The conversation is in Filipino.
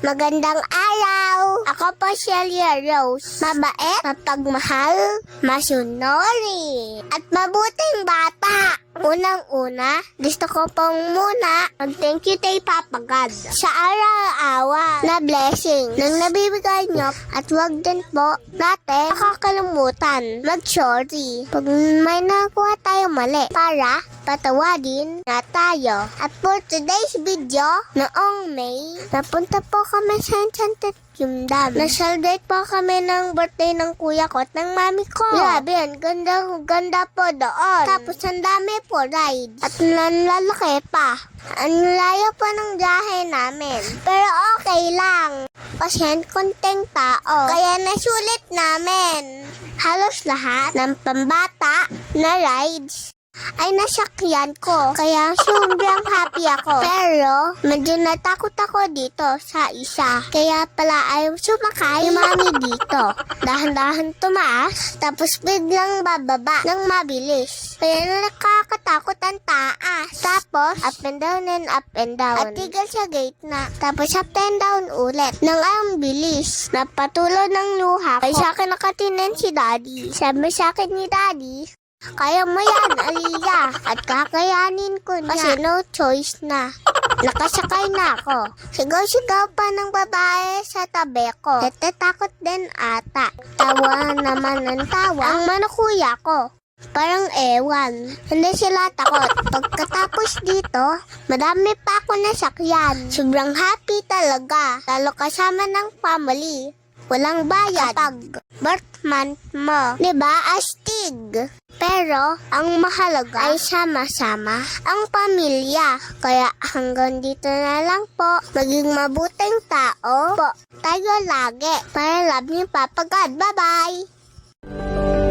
Magandang araw! Ako po Shelia Rose. Mabait, mapagmahal, masunori, at mabuting bata. Unang-una, gusto ko pong muna mag-thank you kay Papa God sa araw-awa na blessing nang nabibigay niyo at wag din po natin nakakalimutan mag-sorry pag may nakuha tayo mali para patawadin na tayo. At for today's video, noong May, napunta po kami sa Enchanted Kingdom. Na-celebrate po kami ng birthday ng kuya ko at ng mami ko. Grabe yan, ganda po doon. Tapos ang dami po ride. At lalaki pa. Ang layo po ng biyahe namin. Pero okay lang. Kasi konting tao. Kaya nasulit namin. Halos lahat ng pambata na rides ay nasakyan ko. Kaya sobrang happy ako. Pero medyo natakot ako dito sa isa. Kaya pala ay sumakay yung mami dito. Dahan-dahan tumaas, tapos biglang bababa ng mabilis. Kaya nakakatakot ang taas. Tapos up and down and up and down. At tigil sa gate na. Tapos up and down ulit. Nang ang bilis. Napatulo ng luha ko. Ay sa akin nakatinin si Daddy. Sabi sa akin ni Daddy, kaya mo yan, Aliyah. At kakayanin ko na. Kasi no choice na. Nakasakay na ako. Sigaw-sigaw pa ng babae sa tabi ko. Natatakot din ata. Tawa naman ng tawa ang manakuya ko. Parang ewan. Hindi sila takot. Pagkatapos dito, madami pa ako nasakyan. Sobrang happy talaga. Lalo kasama ng family. Walang bayad pag birth month mo. Diba, astig? Pero, ang mahalaga ay sama-sama ang pamilya. Kaya hanggang dito na lang po. Maging mabuting tao po tayo lagi. Para love ni Papa God. Bye-bye!